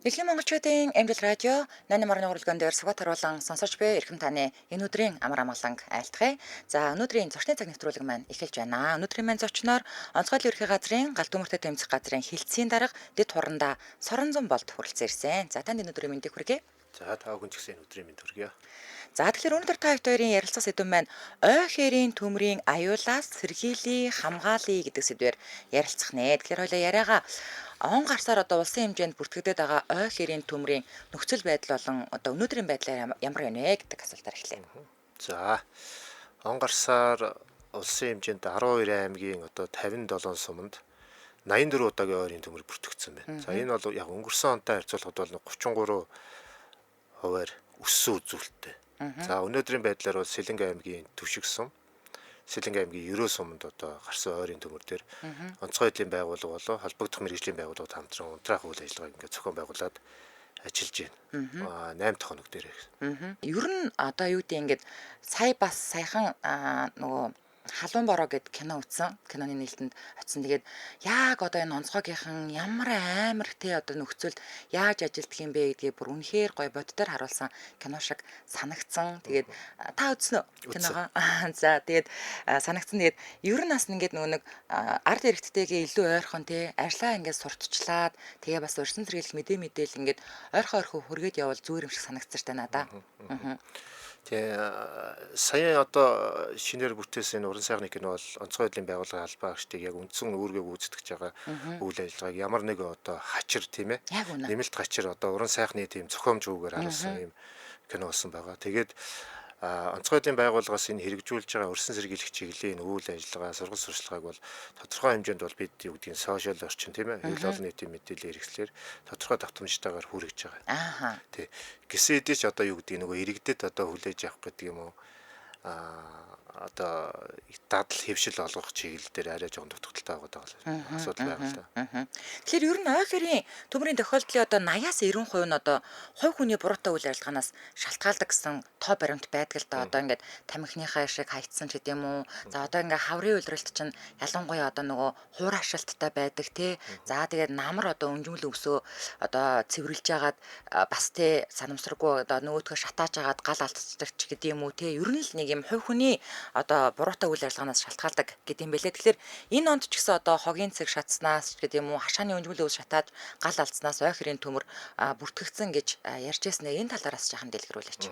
Дэлхийн монголчуудын эмгэл радио 88.1 урлагийн дээр суват харуулан сонсож буй эрхэм таны энэ өдрийн амар амгаланг айлтгая. За өнөөдрийн зочны цаг нэвтрүүлэг маань эхэлж байна. Өнөөдрийн маань зочноор онцгой ерхий газрын галдүмөртэй тэмцэх газрын хилцээний дарга дэд хурандаа Соронзон болд хүрэлцэн ирсэн. За танд энэ өдрийн мэндийг хүргэе. За та хүн ч гэсэн өдрийн мэнд хүргэе. За тэгэхээр өнөөдөр та хоёрын ярилцах сэдв маань ой хээрийн төмрийн аюулаас сэргийлээ хамгаалъя гэдэг сэдвээр ярилцах нэ. Тэгэхээр хоёлаа яриагаа он гарсаар одоо улсын хэмжээнд бүртгэгдээд байгаа ой хээрийн төмрийн нөхцөл байдал болон одоо өнөөдрийн байдлаар ямар байна вэ гэдэг асуултаар эхлэе. За он гарсаар улсын хэмжээнд 12 аймгийн одоо 57 суманд 84 удаагийн ойрын төмөр бүртгэгдсэн байна. За энэ бол яг өнгөрсөн онтой харьцуулахад бол 33%-аар өссөн үзүүлэлттэй. За өнөөдрийн байдлаар бол Сэлэнг аймгийн Түшиг сум, Сэлэнг аймгийн Ерөө суманд одоо гарсан ойрын төмөр дээр онцгой эдлийн байгууллага болоо холбогдох мэргэжлийн байгууллагууд хамтран унтраах үйл ажиллагааг ингээд зохион байгуулад ажиллаж байна. 8 дахь хоног дээр. Ер нь одоо юу гэдэг ингээд саяхан нөгөө халуун бороо гэд кино үзсэн. Киноны нээлтэнд очисон. Тэгээд яг одоо энэ онцгойгийнхан ямар амар те одоо нөхцөлд яаж ажилддаг юм бэ гэдгийг бүр үнэхээр гоё боддоор харуулсан кино шиг санагдсан. Тэгээд та үзсэн үү киногоо? За тэгээд санагдсан. Тэгээд ер нь бас ингээд нөгөө нэг ард иргэдтэйгээ илүү ойрхон те ажиллаа ингээд сурталчлаад тэгээ бас урьдчилан зэрэглэл мэдээлэл ингээд ойрхон хүргээд явал зүгээр юм шиг санагдсан штэ надаа. Тэгээ сая одоо шинээр бүтээсэн уран сайхны кино бол онцгой эдлийн байгууллагын албаа агчдыг яг үндсэн үүргийг гүйцэтгэж байгаа үйл ажиллагааг ямар нэг одоо хачир тийм ээ нэмэлт хачир одоо уран сайхны тийм зохиомж үүгээр харуулсан юм кино болсон байгаа. Тэгээд онцгой эдлийн байгууллагаас энэ хэрэгжүүлж байгаа өрсөн сэргийлэх чиглэлийн үйл ажиллагаа сургууль сурчлагыг бол тодорхой хэмжээнд бол бид юу гэдгийг сошиал орчин тийм ээ хэвлэл олон нийтийн мэдээлэл хэрэгслэр тодорхой давтамжтайгаар хүргэж байгаа. Тий. Гэсэн хэдий ч одоо юу гэдгийг нөгөө иргэдэд одоо хүлээж авах гэдэг юм уу одоо дадал хэвшил олгох чиглэл дээр арай жоохон дутагдaltaй байгаа асуудал байгаа л да. Тэгэхээр ер нь ой хэрийн төмрийн тохиолдлын одоо 80-аас 90% нь одоо хувь хүний буруутай үйл ажиллагаанаас шалтгаалдаг гэсэн тоо баримт байдаг л да. Одоо ингээд тамхиныхаа шиг хайцсан ч гэдэм үү. За одоо ингээд хаврын үйлрэлт чинь ялангуяа одоо нөгөө хуур ашиалттай байдаг тий. За тэгээд намар одоо өнжмөл өвсөө одоо цэвэрлж яагаад бас тий санамсаргүй одоо нөгөөдгөө шатааж яагаад гал алдцдаг ч гэдэм үү тий. Ер нь л нэг юм хувь хүний одоо буруутай үйл ажиллагаанаас шалтгаалдаг гэдэм байлээ. Тэгэхээр энэ онд ч гэсэн одоо хогийн цэг шатснаас гэдэг юм уу хашааны өнжмөл өвс шатаад гал алдснаас ой хэрийн төмөр бүртгэгдсэн гэж ярьж байснаа энэ талаараас жаахан дэлгэрүүлээч.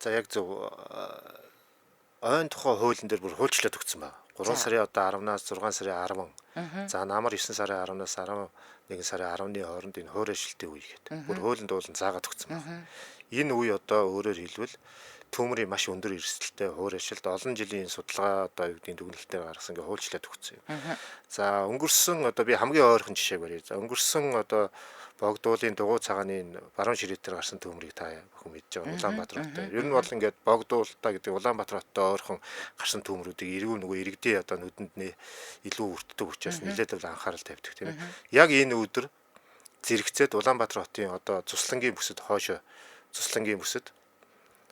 За яг зөв ойн тухай хуулийн дээр бүр хуульчлаад өгсөн байна. 3 сарын одоо 10-наас 6 сарын 10. За намар 9 сарын 10-наас 11 сарын 10-ны хооронд энэ хөөрэ шилтийн үе гэдэг. Бүр хуулийн дуулан заагаад өгсөн байна. Энэ үе одоо өөрөөр хэлбэл төмрийн маш өндөр эрсдэлтэй хуур ашилт олон жилийн судалгаа одоо юу гэдгийг дүгнэлтээр гаргасан ингээ хуульчлаад өгсөн юм. За өнгөрсөн одоо би хамгийн ойрхон жишээг барья. За өнгөрсөн одоо богдуулын дугуй цагааны баруун ширээтээр гарсан төмрийг та бүхэн мэдж байгаа Улаанбаатар хотод. Ер нь бол ингээд богдуултаа гэдэг Улаанбаатар хотод ойрхон гарсан төмрүүдийг эргүү нөгөө иргэдийн одоо нүдэнд илүү өртдөг учраас нэлээд анхаарал тавьдаг тийм ээ. Яг энэ өдөр зэрэгцээд Улаанбаатар хотын одоо Цуслангийн бүсэд хоошо Цуслангийн бүсэд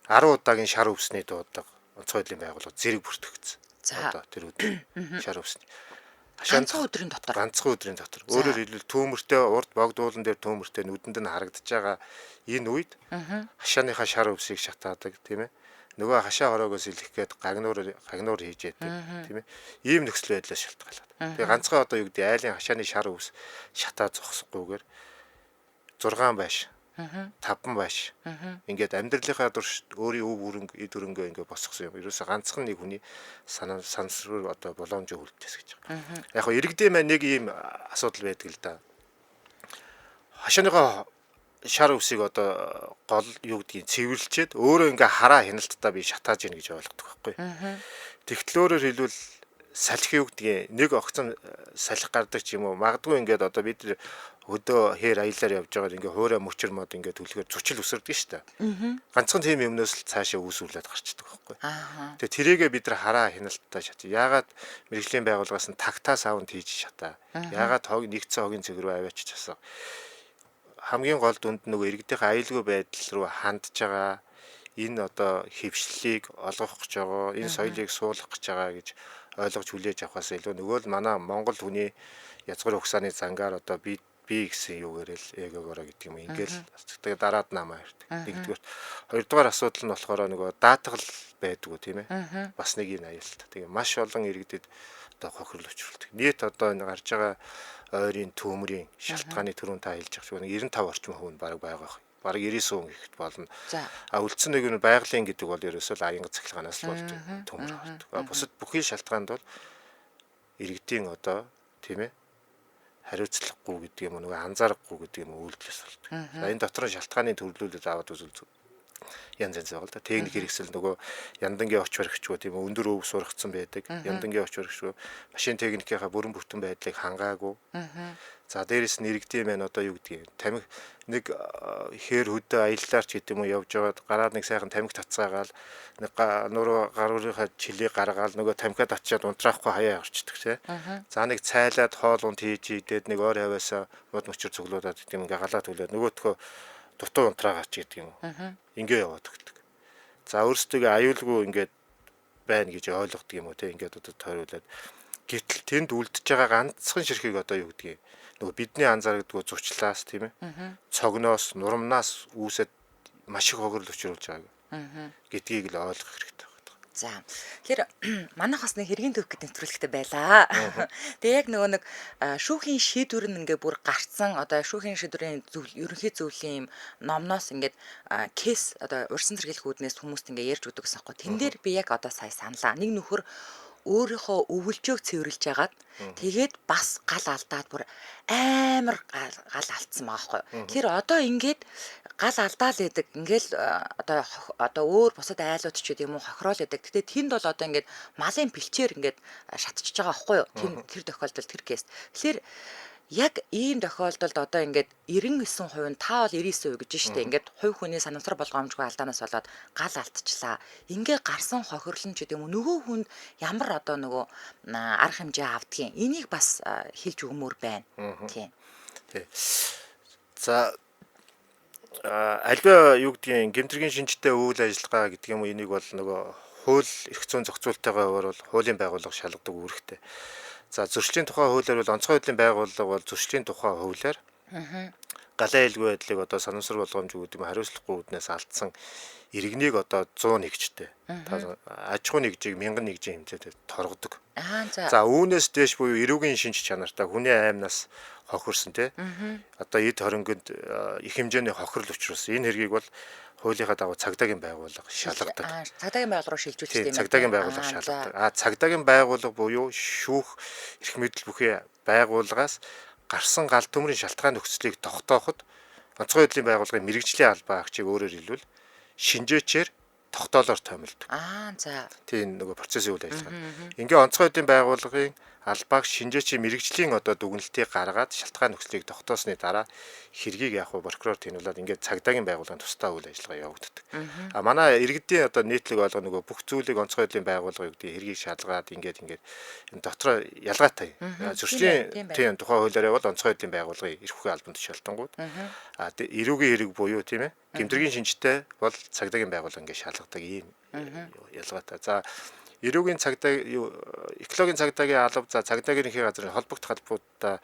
10 удаагийн шар өвсний дуудаг онцгой эдлийн байгууллага зэрэг бүртгэгдсэн. Одоо тэр өдөр шар өвсний. Ганцхан өдрийн дотор. Ганцхан өдрийн дотор. Өөрөөр хэлбэл төмөртэй урд богдуулан дээр төмөртэй нүдэнд нь харагдаж байгаа энэ үед хашааныхаа шар өвсийг шатаадаг тийм ээ. Нөгөө хашаа хороогоос илэх гээд гагнуур хийж яадаг тийм ээ. Ийм нөхцөл байдлаас шалтгаалаад. Тэгээ ганцхан одоо юу гэдэг айлын хашааны шар өвс шатаа зогсохгүйгээр 6 байш 5 байш. Ингээд амьдралынхаа турш өөрийн өв бүрэнг эд өрөнгөө ингээд босгосон юм. Ерөөсө ганцхан нэг хүний сансруу одоо боломжоо үлдээс гэж байгаа. Яг хоо иргэдийн маань нэг ийм асуудал байдаг л да. Хашааныхаа шар өвсийг одоо гол юу гэдгийг цэвэрлчээд өөрөө ингээ хараа хяналттай би шатааж ийн гэж ойлгодог байхгүй. Тэгтлөөрөөр хэлбэл салхи юу гэдгийг нэг огцон салхи гардаг ч юм уу магадгүй ингээд одоо бид өдөө хээр аялаар явж байгаа ингээ хуурай мөчр мод ингээ түлхээр зүчил өсөрдөг шүү дээ. Ганцхан тийм юмнаас л цаашаа үүсүүлээд гарчдаг байхгүй. Тэгээ тэрийгээ бид нар хараа хяналттай шат. Яагаад мэрэгжлийн байгууллагаас нь тагтаа саунд хийж шатаа. Яагаад хог нэгдсэн хогийн цэг рүү аваач часаа. Хамгийн гол дүнд нөгөө иргэдийн аюулгүй байдал руу хандж байгаа энэ одоо хөвшлийг олгох гэж байгаа, энэ соёлыг суулгах гэж байгаа гэж ойлгож хүлээж авахаас илүү нөгөө л манай Монгол хүний язгуур ухсааны зангаар одоо бид би гэсэн юугаар л эгогоороо гэдэг юм. Ингээл тэгээ дараад намаа ирдэг. Нэгдүгээр. Хоёрдугаар асуудал нь болохоор нөгөө даатгал байдгүй тийм ээ. Бас нэг юм аюултай. Тэгээ маш олон иргэдэд одоо хохирол учруулдаг. Нийт одоо энэ гарч байгаа ойрын төмрийн шалтгааны төрөнд та хэлж байгаа шиг 95 орчим хувь нь баг байгаа. Бараг 99% гэхэд болно. Үлдсэн нэг нь байгалийн гэдэг бол ерөөсөө л аян цахилгаанаас л болж төмөр болдог. Бусад бүхий шалтгаанд бол иргэдийн одоо тийм ээ хариуцлагагүй гэдэг юм уу нөгөө анзаарахгүй гэдэг юм үйлдэлээс болдог. Энэ дотор нь шалтгааны төрлөлөд аваад үзвэл янз янз байгаа л да. Техник хэрэгсэл нөгөө яндангийн орч баригчгүй тийм өндөр өв сургацсан байдаг. Яндангийн орч баригчгүй машин техникийнхаа бүрэн бүтэн байдлыг хангаагүй. За дээрэс нь иргэдийн мэн одоо юу гэдгийг тамхи нэг ихээр хөдөө аяллаар ч гэдэг юм уу явж байгаад гараад нэг сайхан тамхи татцаагаал нэг нуруу гаруурынхаа чилийг гаргаал нөгөө тамхиад очиад унтраахгүй хаяа орчдөг тий. За нэг цайлаад хоол унд хийж идээд нэг ор хаваасаа мод мөчөр цуглуулад гэдэг юм ингээ галаад хүлээд нөгөөдхөө дутуу унтраагач гэдэг юм. Ингээ яваад өгдөг. За өөрсдөө аюулгүй ингээд байна гэж ойлгодог юм уу тий ингээд одоо тойруулаад гэтэл тэнд үлдчихэж байгаа ганцхан ширхэг одоо юу гэдгийг нөгөө бидний анзаардаг зурчлаас тийм ээ цогноос нурамнаас үүсэт маш их хохирол учруулж байгааг гэдгийг л ойлгох хэрэгтэй байна. За тэгэхээр манайх бас нэг хэргийн төвхөд нэвтрүүлэгтэй байлаа. Тэгээ яг нөгөө нэг шүүхийн шийдвэр нь ингээ бүр гарцсан одоо шүүхийн шийдвэрийн ерөнхий зөвлөлийн номноос ингээд кейс одоо урьдсан зэрэглэх үүднээс хүмүүст ингээ ярьж өгдөг гэсэн хэрэг. Тэн дээр би яг одоо сая саналаа. Нэг нөхөр өөрийнхөө өвөлжөөг цэвэрлж яагаад тэгээд бас гал алдаад бүр амар гал алдсан байгаа байхгүй. Тэр одоо ингээд гал алдаал байдаг. Ингээл одоо өөр бусад айлууд ч гэдэм юм хохирол байдаг. Гэтэ тэнд бол одоо ингээд малын бэлчээр ингээд шатчихж байгаа байхгүй юу? Тэр тохиолдолд тэр кейс. Тэгэхээр яг ийм тохиолдолд одоо ингээд 99% нь та бол 99% гэж штэ ингээд хувь хүний санамсар болгоомжгүй алдаанаас болоод гал алдчихлаа. Ингээ гарсан хохирол нь ч гэдэм үү нөгөө хүнд ямар одоо нөгөө арга хэмжээ авдгийг энийг бас хэлж өгмөр байна. Тийм. За альва юу гэдгийг гэмтрийн шинжтэй үйл ажиллагаа гэдэг юм уу энийг бол нөгөө хууль эрх зүйн зохицуулалтайгаа хуваар бол хуулийн байгууллага шалгадаг үүрэгтэй. За зөрчлийн тухай хуулиар бол онцгой байдлын байгууллага бол зөрчлийн тухай хуулиар галын айлгүй байдлыг одоо санамсар болгоомжгүй гэдэг юм хариуцлагагүй үүднээс алдсан иргэнийг одоо 100 нэгжтэй. Аж ахуй нэгжийг 1000 нэгжийн хэмжээтэй торгодог. За үүнээс дээш буюу эрүүгийн шинж чанартай хүний аймнаас хохирсон тий. Одоо эд хоронгонд их хэмжээний хохирол учруулсан. Энэ хэргийг бол хуулийнхаа дагуу цагдаагийн байгууллага шалгадаг. Цагдаагийн байгууллага руу шилжүүлж тийм. Цагдаагийн байгууллага шалгадаг. Цагдаагийн байгууллага буюу шүүх эрх мэдэл бүхий байгууллагаас гарсан гал төмрийн шалтгаан нөхцөлийг тогтооход онцгой байдлын байгууллагын мэрэгжлийн албаа агчийг өөрөөр хэлбэл шинжээчээр тогтоолоор томилдог. За. Тийм нөгөө процессын үйл ажиллагаа. Ингээ онцгой байдлын байгууллагын албааг шинжээчийн мэрэгжлийн одоо дүгнэлтийг гаргаад шалтгаан нөхцөлийг тогтоосны дараа хэргийг яг прокурор тэнүүлээд ингээд цагдаагийн байгууллагын тусдаа үйл ажиллагаа явагддаг. Манай иргэдийн одоо нийтлэг болгоо нөгөө бүх зүйлийг онцгой байдлын байгууллага гэдэг хэргийг шалгаад ингээд энэ дотроо ялгаатай. Зөрчлийн тийм тухай хуулиараа бол онцгой байдлын байгууллагын эрх хүхийн албан тушаалтангууд. Эрүүгийн хэрэг буюу тийм ээ гэмтрийн шинжтэй бол цагдаагийн байгууллага ингээд шалгадаг ийм ялгаатай. За эрүүгийн цагдаа экологийн цагдаагийн алба за цагдаагийнхээ газрын холбогдох албуудаа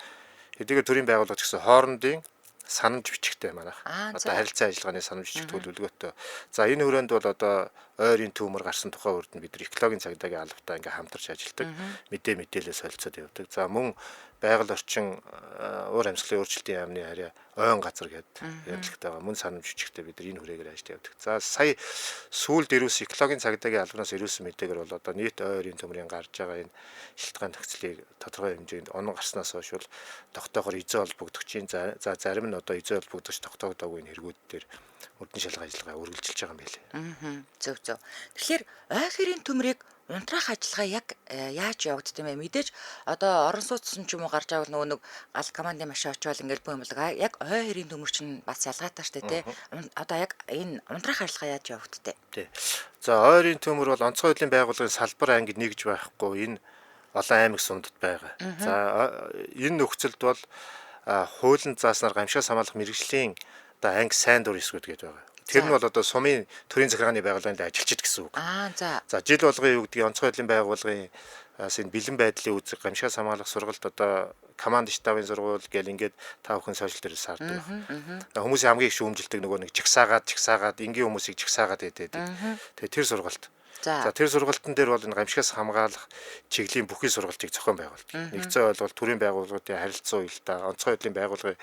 хэдийгээр төрийн байгууллагч гэсэн хоорондын санамж бичгтэй манайх. Одоо харилцан ажиллагааны санамж бичиг төлөвлөгөөтэй. За энэ хүрээнд бол одоо ойрын төмөр гарсан тухай үрд нь бид нар экологийн цагдаагийн албатай ингээм хамтарч ажилладаг. Мэдээлэл солилцоод явдаг. За мөн байгаль орчин уур амьсгалын өөрчлөлтийн яамны харьяа ойн газар гэдэг ярилцлагатай байгаа. Мөн санамж бичгтэй бид нар энэ хүрээгээр ажиллаж явдаг. За сая сүүлд ирүүлсэн экологийн цагдаагийн албанаас ирүүлсэн мэдээгээр бол одоо нийт ойрын төмрийн гарч байгаа энэ шилтгаан нөхцөлийг тодорхой хэмжээнд он гарснаас хойш бол тогтоохоор эзэн холбогдогчийн за зарим нь одоо эзэн холбогдогч тогтоогдоогүй энэ хэрэгүүд дээр үрдэн шалгах ажиллагаа үргэлжилж байгаа юм билээ. Зөв. Тэгэхээр ой хэрийн төмрийг унтраах ажиллагаа яг яаж явагддаг юм бэ? Мэдээж одоо орон сууцсан ч юм уу гарч авал нөгөө нэг гал командын машин очивол ингээл бүү юм бол яг ой хэрийн төмөр чинь бас ялгаатай штэ тий. Одоо яг энэ унтраах ажиллагаа яаж явагддаг? Тий. За ойрын төмөр бол онцгой байдлын байгууллагын салбар ангид нэгж байхгүй энэ олон аймаг сумдад байгаа. За энэ нөхцөлд бол хуулийн зааснаар гамшигаас хамгаалах мэрэгжлийн одоо анги сайн дур эсгүүд гэдэг байгаа. Тэр нь бол одоо сумын төрийн захиргааны байгууллаганд ажиллаж ид гэсэн үг. За. За жил болгон юу гэдгийг онцгой байдлын байгууллагын энэ бэлэн байдлын үзэг гамшигаас хамгаалах сургалт одоо команд штабын сургууль гэл ингээд та бүхэн сошиал дээр саардаг. Хүмүүсийн хамгийн их шүүмжилдэг нөгөө нэг чигсаагаад энгийн хүмүүсийг чигсаагаад байдаг. Тэгээ тэр сургалт. За тэр сургалтын дээр бол энэ гамшигаас хамгаалах чиглэлийн бүхий сургалтыг зохион байгуулдаг. Нэгдсэн ойлголт төрийн байгууллагуудын харилцаа уялдаа онцгой байдлын байгууллагын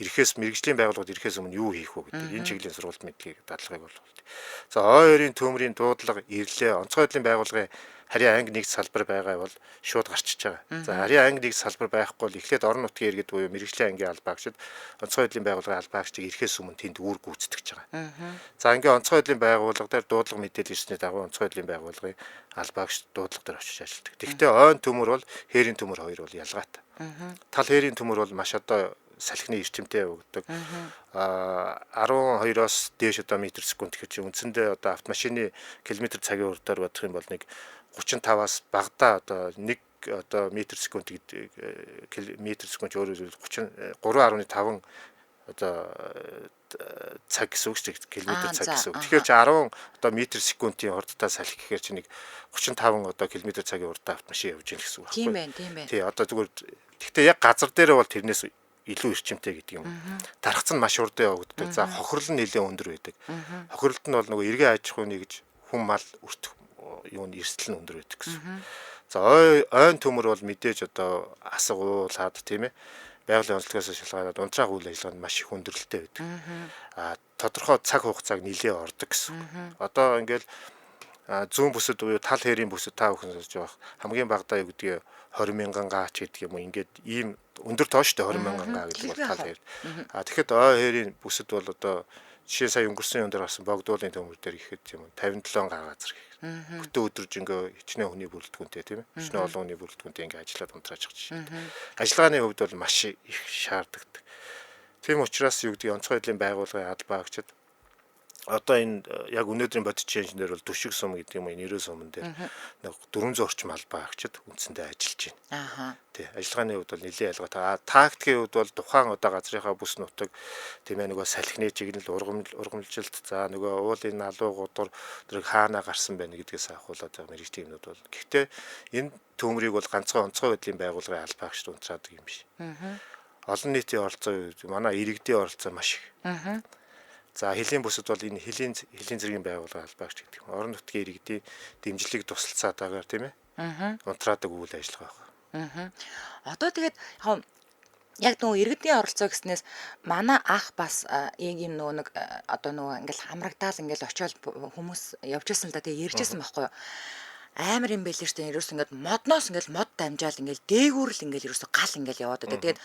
эрхээс мэрэгжлийн байгууллагууд эрхээс өмнө юу хийх вэ гэдэг энэ чиглэлийн сургалт мэдгийг дадлагыг болуулдаг. За ООР-ийн төмрийн дуудлага ирлээ онцгой байдлын байгууллагын харийн анги нэгт салбар байгаа бол шууд гарчиж байгаа. За харийн анги нэгт салбар байхгүй бол эхлээд орон нутгийн иргэд буюу мэрэгжлийн ангийн албаагчид онцгой байдлын байгууллагын албаагчдыг эрхээс өмнө тэнд үүр гүйцэтгэж байгаа. За ингээ онцгой байдлын байгууллага дээр дуудлага мэдээлэл ирсний дагуу онцгой байдлын байгууллагын албаагч дуудлага дээр очиж ажилладаг. Тэгэхдээ ойн төмөр бол хээрийн төмөр хоёр бол ялгаатай. Тал хээрийн төмөр бол маш одоо салхины эрчимтэй явагддаг. 12-оос дээш одоо метр секунд гэж үндсэндээ одоо автомашины км цагийн хурдаар бодох юм бол нэг 35-аас багадаа одоо 1 одоо метр секунд гэдэг метр секунд өөрөөр хэлбэл 3.5 одоо цаг гэсэн үг шүү дээ, километр цаг гэсэн үг. Тэгэхээр чи 10 одоо метр секундын хурдтай салхи гэхээр чи нэг 35 одоо километр цагийн хурдтай автомашин явж ийн гэсэн үг байхгүй. Тийм байна. Тий, одоо зүгээр гэхдээ яг газар дээр бол тэрнээс илүү эрчимтэй гэдэг юм. Тархац нь маш урдан явагддаг. За хохирол нь нэлээд өндөр байдаг. Хохирлт нь бол нөгөө эргэн аж ахуйн гэж хүм мал өртөх юуны эрсдэл нь өндөр байдаг гэсэн. За ойн төмөр бол мэдээж одоо асар уулаад тийм ээ байгалийн онцлогоос шалгаад унтраах үйл ажиллагаанд маш их хүндрэлтэй байдаг. Тодорхой цаг хугацааг нэлээд ордог гэсэн. Одоо ингээл зүүн бүсэд буюу тал хээрийн бүсэд та бүхэн сонсож байгаа хамгийн багадаа юу гэдгийг 20,000 гаач гэдэг юм уу ингээд ийм өндөр тооштой 20,000 гаа гэдэг бол тал хээр. Тэгэхэд ой хээрийн бүсэд бол одоо жишээ сая өнгөрсөн өдөр гарсан богдуулын төмөр дээр ихэд юм 57 гаа газар гэх. Хөтөө өдөржингөө хичнээн хүний бүрэлдэхүүнтэй тийм ээ. Хичнээн олон хүний бүрэлдэхүүнтэй ингээд ажиллаад унтрааж байгаа жишээ. Ажиллагааны хувьд бол маш их шаарддаг. Тийм учраас юу гэдгийг онцгой байдлын байгууллагын албаагчид одоо энэ яг өнөөдрийн бодит ченжнэр бол түшиг сум гэдэг юм энэ 90 сумн дээр нэг 400 орчим албаагчид үндсэндээ ажиллаж байна. Тий, ажиллагааны хувьд бол нэлээд ялгаатай. Тактикийн хувьд бол тухайн одоо газрынхаа бүс нутаг тийм ээ нөгөө салхины чигнэл ургамлжилт за нөгөө уулын налуу гудар тэрийг хаана гарсан байна гэдгээс ахуулаад байгаа мэрэгчлийн юмнууд бол. Гэхдээ энэ төмрийг бол ганцхан онцгой байдлын байгууллагын албаагчид унтраадаг юм биш. Олон нийтийн оролцоо манай иргэдийн оролцоо маш их. За хэлийн бүсэд бол энэ хэлийн зэргийн байгууллага албаагч гэдэг юм. Орон нутгийн иргэдийн дэмжлэгийг тусалцаатаагаар тийм ээ. Унтраадаг үйл ажиллагаа байна. Одоо тэгээд яг нөгөө иргэдийн оролцоо гэснээс манай ах бас ийм нөгөө нэг одоо нөгөө ингээл хамрагдаал ингээл очиод хүмүүс явж исэн л да тэгээд ярьжсэн байхгүй юу? Амар юм байлээ штэ ерөөс ингээд модноос ингээд мод дамжаал ингээд дээгүүрл ингээд ерөөсө гал ингээд яваад байдаг. Тэгээд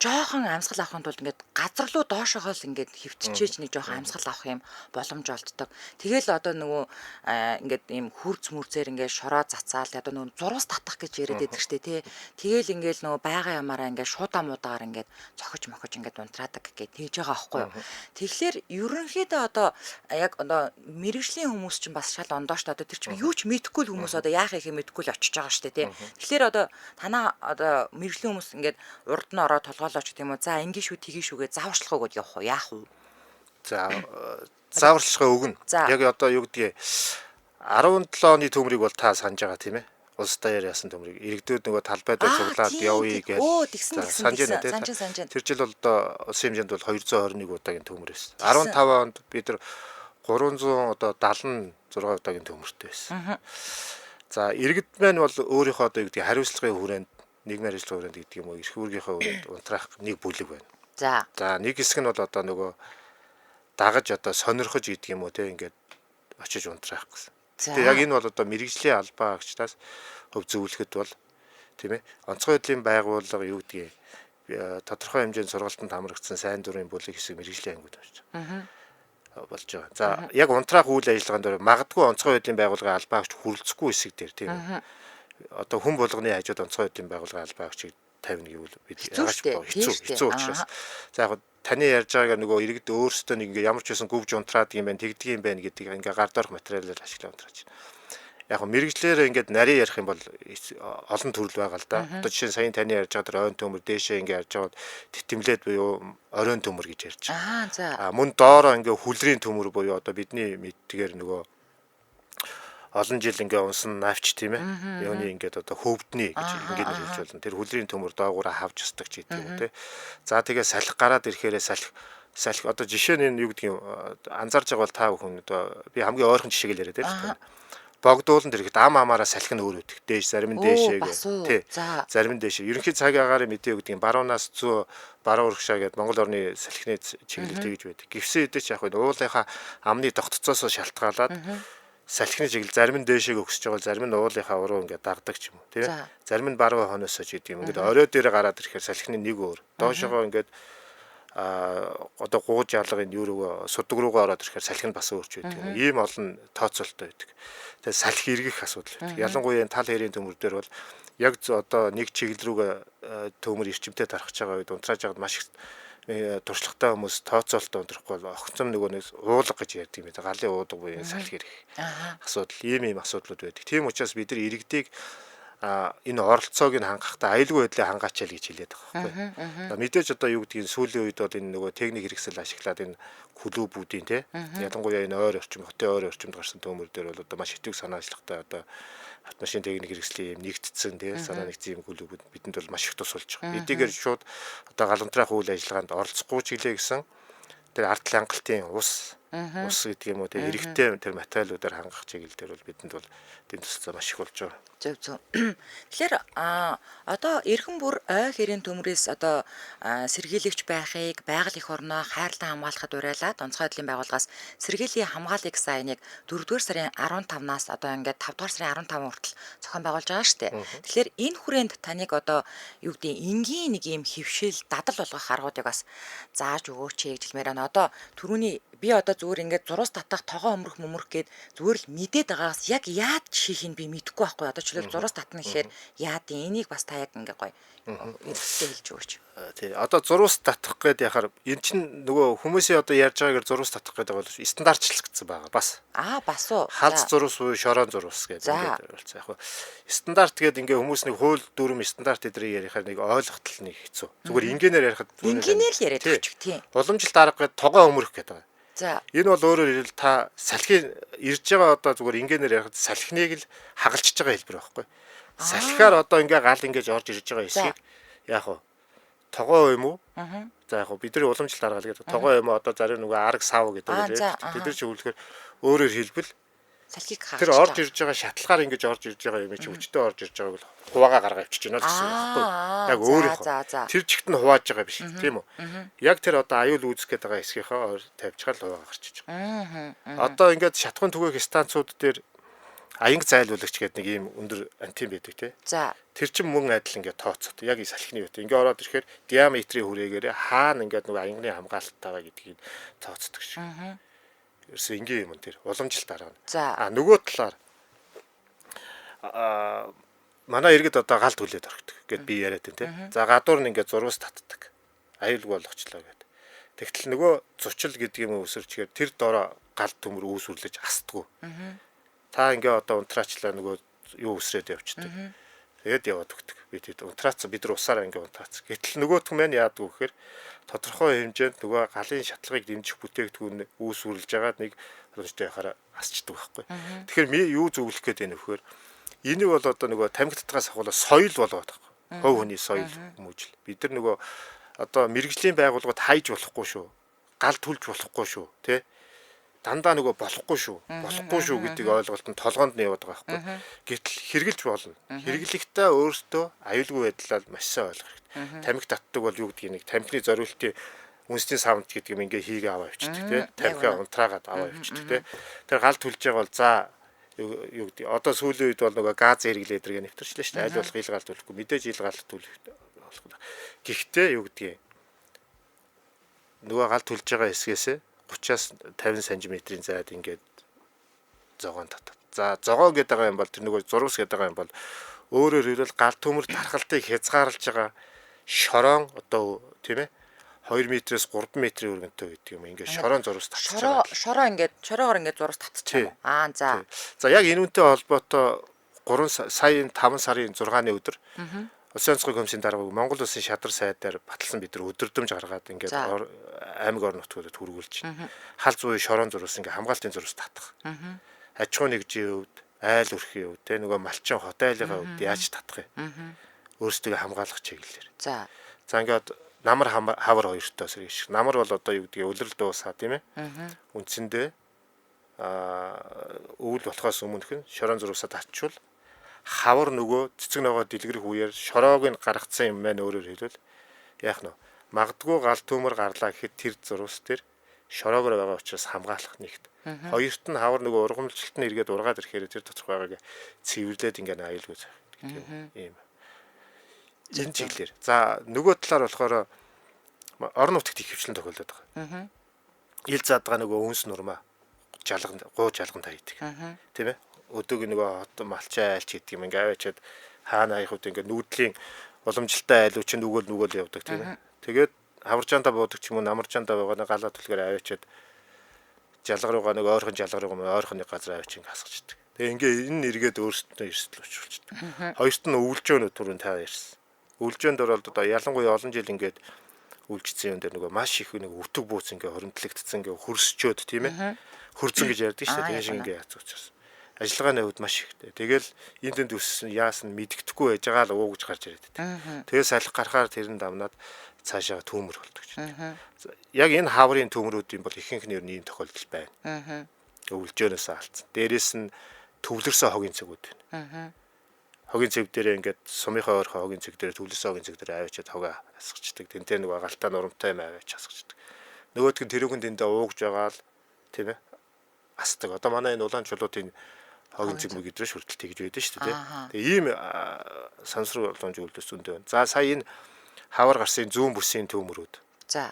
жоохон амьсгал авахын тулд ингээд газар руу доошогоо л ингээд хөвтчээж нэг жоохон амьсгал авах юм боломж олддог. Тэгэл одоо нөгөө ингээд ийм хүрц мүрцээр ингээд шороо цацаал одоо нөгөө зурвас татах гэж яриад байдаг штэ тий. Тэгэл ингээд нөгөө байгаа ямаараа ингээд шуудаа муудаагаар ингээд цохиж мохиж ингээд унтраадаг гэж тэгж байгаа аахгүй юу. Тэгэхээр ерөнхийдөө одоо яг одоо мэрэгжлийн хүмүүс чинь бас шал ондоо штэ одоо тэр чинь юу ч мэдэхгүй л хүмүүс одоо яах их мэдгүй л очиж байгаа штэ тий. Тэгэхээр одоо танаа одоо мэрэгжлийн хүмүүс ингээд урд нь ороод толгоолооч гэх юм уу. За ингийн шүү тгий шүүгээ зааварчлах уу гэж явах уу? Яах вэ? За зааварчлахаа өгнө. Яг одоо юу гэдгийг 17 оны төмрийг бол та санаж байгаа тийм ээ. Улс даяар яасан төмрийг иргэдүүд нөгөө талбай дээр цуглаад явъя гэж санаж байна тийм. Тэр жил бол одоо улсын хэмжээнд бол 221 удаагийн төмөр байсан. 15 онд бид нар 300 одоо 76 удаагийн төмөртэй байсан. За иргэд маань бол өөрийнхөө одоо юу гэдгийг хариуцлагын хүрээнд нийгмийн ажиллагаа хүрээнд гэдэг юм уу эрх үүргийнхээ хүрээнд унтраах нэг бүлэг байна. За нэг хэсэг нь бол одоо нөгөө дагаж одоо сонирхож гэдэг юм уу те ингээд очиж унтраах гэсэн. Тэгээ яг энэ бол одоо мэрэгжлийн албаагчдаас хөв зөвлөхөд бол тийм ээ онцгой байдлын байгууллага юу гэдгийг тодорхой хэмжээнд сургалтанд хамрагдсан сайн дурын бүлэг хэсэг мэрэгжлийн ангууд байна. Болж байгаа. За яг унтраах үйл ажиллагаанд дээр магадгүй онцгой байдлын байгууллагын албаагч хүрэлцэхгүй хэсэг дээр тийм ээ. Одоо хүн болгоны хажууд онцгой байдлын байгууллагын албаагчийг тавина гэвэл бид хэцүү учраас. За яг таны ярьж байгаагаар нөгөө иргэд өөрсдөө нэг ингээ ямар ч байсан гүвж унтраад юм байна, тэгдэг юм байна гэдгийг ингээ гар дорх материалаар ашиглаад унтрааж байна. Яг нь мэрэгчлэр ингээд нарийн ярих юм бол олон төрөл байгаа л да. Одоо жишээ нь саяын таны ярьж байгаа тэр ойн төмөр дээшээ ингээд ярьж байгаа титэмлээд буюу оройн төмөр гэж ярьж байгаа. Мөн доороо ингээд хүлрийн төмөр буюу одоо бидний мэддгээр нөгөө олон жил ингээ унсан навч тийм ээ. Юуны ингээд одоо хөвдний гэж ингээд хэлж болно. Тэр хүлрийн төмөр доогуура хавж өсдөг ч гэдэг юм те. За тэгээ салхи гараад ирэхээрээ салхи одоо жишээ нь юу гэдэг юм анзаарж байгаа бол та бүхэн одоо би хамгийн ойрхон жишээг л яриад байна. Богдууланд ирэхэд ам амаараа салхи нь өөр үүдэг. Дээш зарим нь дээшээ тий. Зарим нь дээшээ. Ерөнхий цаг агаараа мэдээ гэдэг юм баруунаас зөө баруун урагшаа гэдэг Монгол орны салхины чиглэл тэгж байдаг. Гэвсэн хэдий ч яг нь уулынхаа амны тогтцоосоо шалтгаалаад салхины чиглэл зарим нь дээшээ өгсөж байгаа зарим нь уулынхаа уруу ингээд дагдаг ч юм уу тий. Зарим нь баруун хойноосоо ч гэдэг юм. Ингээд орой дээр гараад ирэхээр салхины нэг өөр. Доошогоо ингээд одоо гууж ялгын юу рүү судаг руугаа ороод ирэхээр салхи нь бас өөрч байдаг. Ийм олон тооцоолтой байдаг. Тэгээ салхи эргэх асуудал байдаг. Ялангуяа тал хэрийн төмөр дээр бол яг одоо нэг чиглэл рүүгээ төмөр эрчимтэй тархаж байгаа үед унтрааж байгаад маш их туршлагатай хүмүүс тооцоолтой унтрахгүй бол огцом нөгөө нэг уулга гэж ярьдаг юм байна. Галын уудаг буюу салхи эргэх асуудал. Ийм асуудлууд байдаг. Тийм учраас бид нар иргэдийг энэ оролцоог нь хангахтаа аюулгүй байдлыг хангаачаал гэж хэлээд байгаа байхгүй. Мэдээж одоо юу гэдгийг сүүлийн үед бол энэ нөгөө техник хэрэгсэл ашиглаад энэ клубүүдийн тий ялангуяа энэ ойр орчим хотын ойр орчимд гарсан төмөр дээр бол одоо маш идэвх санаа ажиллахтай одоо автомашин техник хэрэгслийн юм нэгдсэн тий санаа нэгдсэн юм клубүүд бидэнд бол маш их тус болж байгаа. Эдгээр шууд одоо галантрах үйл ажиллагаанд оролцохгүй ч гэлээ гэсэн тэр ард хангалтын ус гэдэг юм уу тий эрэгтэй тэр материалуудаар хангах чиглэл дээр бол бидэнд бол энэ туслалцаа маш их болж байгаа. Зөв. Тэгэхээр одоо эрхэм бүр ой хэрийн төмрөөс одоо сэргийлэгч байхыг байгаль эх орноо хайрлан хамгаалахад уриалаад онцгой байдлын байгууллагаас сэргийллийн хамгааллыг сайн нэг 4-р сарын 15-наас одоо ингээд 5-р сарын 15 хүртэл зохион байгуулж байгаа шүү дээ. Тэгэхээр энэ хүрээнд таныг одоо юу гэдэг энгийн нэг юм хөвшил дадал болгох аргуудыг бас зааж өгөөч гэж хэлмээр байна. Одоо түрүүний би одоо зүгээр ингээд зураас татах тогоо өмрөх гээд зүгээр л мэдээд байгаагаас яг яад жишээх нь би мэдэхгүй байхгүй. Одоо жишээлбэл зураас татна гэхээр яад энийг бас та яг ингээ гоё эргэлтээ хэлж өгөөч. Тий. Одоо зураас татах гээд яхаар эн чинь нөгөө хүмүүсийн одоо ярьж байгаагаар зураас татах гэдэг бол стандартчлагдсан байгаа бас. Бас уу. Халз зураас уу шорон зураас гэдэг ингээд болсон. Яг стандарт гээд ингээ хүмүүс нэг хууль дүрм стандарт эдрийг ярихаар нэг ойлгохтол нэг хэцүү. Зүгээр ингээр ярихад ингээр л яриад өгч тий. Уламжлалт арга гээд тогоо өмрөх гэдэг. За. Энэ бол өөрөөр хэлбэл та салхи ирж байгаа одоо зүгээр ингээр ярихад салхиныг л хагалчиж байгаа хэлбэр байхгүй. Салхиар одоо ингээ гал ингэж орж ирж байгаа эсхийг яг уу тогоо юм уу? За яг уу бидний уламжлалт арга л гэдэг. Тогоо юм уу одоо зарим нөгөө арга сав гэдэг үү. Бид нар чи үлдэхээр өөрөөр хэлбэл салхийг хагалж тэр орж ирж байгаа шаталгаар ингэж орж ирж байгаа юм чи өчтөө орж ирж байгааг л хуваагаа гаргаа авчиж байна л гэсэн үг байхгүй. Яг өөрийнхөө тэр чигт нь хувааж байгаа биш тийм үү? Яг тэр одоо аюул үүсгэх гээд байгаа хэсгийнхаа тавьж гал хуваагаа гарчиж байгаа. Одоо ингээд шатхын түгээх станцууд дээр аянг зайлуулагч гэдэг нэг ийм өндөр антен байдаг тий. За. Тэр чин мөн адил ингээд тооцоод яг салхины үт. Ингээд ороод ирэхээр диаметрийн хүрээгээр хаана ингээд нөгөө аянгны хамгаалалт байгаа гэдгийг тооцдог шиг. Ерөөсөө ингийн юм тэр уламжлалт арга. Нөгөө талаар манай иргэд одоо гал түлээд орхидог гэд би яриад байна тий. За гадуур нь ингээд зурвас татдаг. Аюулгүй болгочлоо гэд. Тэгтэл нөгөө зурчил гэдэг юм өсөрчгээр тэр дороо гал төмөр үүсвэрлэж асдгүй. Та ингээ одоо унтраачлаа нөгөө юу өсрээд явчихдаг. Тэгээд яваад өгдөг. Бид унтраац бид нар усаараа ингээ унтраац. Гэтэл нөгөөх нь яадаг вэ гэхээр тодорхой хэмжээнд нөгөө галын шатлагыг дэмжих бүтээгдэхүүн үүсвэрлэж байгаад нэг боломжтой яхаараа асчдаг байхгүй. Тэгэхээр юу зөвлөх гээд байна вэ гэхээр энийг бол одоо нөгөө тамхи татгаас ахвал соёл болгоод байхгүй. Хов хүний соёл хүмүүжил. Бид нар нөгөө одоо мэрэгжлийн байгууллагууд хайж болохгүй шүү. Гал түлж болохгүй шүү, тэ? Дандаа нөгөө болохгүй шүү гэдгийг ойлголт нь толгоонд нь яваад байгаа байхгүй. Гэтэл хэрглэж болно. Хэрэглэхдээ өөртөө аюулгүй байдлаар маш сайн ойлгох хэрэгтэй. Тамхи татдаг бол юу гэдгийг нэг тамхины зориултын үнсний савнч гэдэг юм ингээ хийгээ аваа авчдаг тий. Тамхиа унтраагаад аваа авчдаг тий. Тэр гал түлж байгаа бол за юу гэдэг одоо сүүлийн үед бол нөгөө газ хэрэглээд иргэ нэвтэрчлээ шүү дээ. Аль болох ил гал түлэхгүй мэдээж ил гал түлэх болох. Гэхдээ юу гэдгийг нөгөө гал түлж байгаа хэсгээс 30-аас 50 см-ийн зайд ингээд зогоон татав. За зогоон гэдэг байгаа юм бол тэр нөгөө зурвас гэдэг байгаа юм бол өөрөөр хэлбэл гал төмөр тархалтыг хязгаарлаж байгаа шорон одоо тийм ээ 2 м-ээс 3 м-ийн өргөнтэй гэдэг юм. Ингээд шорон зурвас татчих байгаа. Шороогоор ингээд зурвас татчих юм. За. За яг энэ үнтэй холбоотой 3 сарын 5 сарын 6-ны өдөр Улсын онцгой комиссийн дарга Монгол Улсын шадар сайдаар баталсан бид нар өдөрдөмж гаргаад ингээд аймаг орон нутгуудад хүргүүлж хал зүйн шорон зурвас ингээд хамгаалтын зурвас татах. Аж ахуй нэгжийн хувьд айл өрхийн үед те нөгөө малчин хот айлынхаа үед яаж татах юм? Өөрсдөө хамгаалах чиглэлээр. За. За ингээд намар хавар хоёртой сэргийг шиг. Намар бол одоо юу гэдгийг улирал дуусаа тийм ээ. Үндсэндээ өвөл болохоос өмнөх нь шорон зурвасаа татчвал хавар нөгөө цэцэг ногоо дэлгэрэх үеэр шороог нь гаргацсан юм байна өөрөөр хэлбэл яах нь магадгүй гал төмөр гарлаа гэхэд тэр зурвас дээр шороогоор байгаа учраас хамгаалах нэгт. Хоёрт нь хавар нөгөө ургамлжилт нь эргээд ургаад ирэхээр тэр доторх байгааг цэвэрлээд ингээд аюулгүй юм. Энэ чиглэлээр. За нөгөө талаар болохоор орон нутагт их хвчлэн тохиолдод байгаа. Ил задгаа нөгөө үнс нурмаа гуу жалган таядаг. Тийм ээ. Өдөг нөгөө хот малчаа айлч гэдэг юм ингээ аваачаад хаана аяхууд ингээ нүүдлийн уламжилттай айл үчин нүгэл явдаг тийм ээ. Тэгээд хаваржаанда буудаг ч юм уу намаржаанда байгаа галаа түлгээр аваачаад жалга руугаа нэг ойрхон жалга руугаа ойрхон нэг газар аваач ингээ хасгаж иддэг. Тэгээ ингээ энэ эргээд өөрсдөө эрсдэл учруулчихдаг. Хоёрт нь өвлжөөнө түрүүн таа ярьсан. Өвлжөөнд бол одоо ялангуяа олон жил ингээд үлжсэн юм дээр нөгөө маш их нэг өвтөг бууц ингээ хоримтлагдсан ингээ хөрсчөөд тийм ээ. Хөрцөн гэж ярьдаг шүү дээ. Тэгээ шиг ингээ яц учраас. Ажиллагааны хувьд маш ихтэй. Тэгэл энэ дэнд үссэн яасан мэдгэдэггүй байж байгаа л уугж гарч ирээд байдаг. Тэгээ салхи гарахаар тэр нь давнаад цаашаа түүмэр болдог ч гэдэг. Яг энэ хаврын түүмрүүдийн бол ихэнх нь ийм тохиолдол байна. Өвлжөөнөөс алдсан. Дээрээс нь төвлөрсөн хогийн цэгүүд байна. Хогийн цэг дээрээ ингээд сумынхаа ойрхон хогийн цэг дээр төвлөрсөн хогийн цэг дээр аваачаад хогоо хасгачдаг. Тэнтэй нэг галтай нурамтай юм аваач хасгачдаг. Нөгөөдг нь тэрүүгэн дэндээ уугж байгаа л тийм ээ. Асдаг. Одоо манай энэ улаан чулуутын хогийн цэг мэгдрэж хүртэл тэгж байдаг шүү дээ. Тэгээ ийм сансруу боломж үлдээс зөндөө байна. За сая энэ хавар гарсын зүүн бүсийн төмөрүүд. За.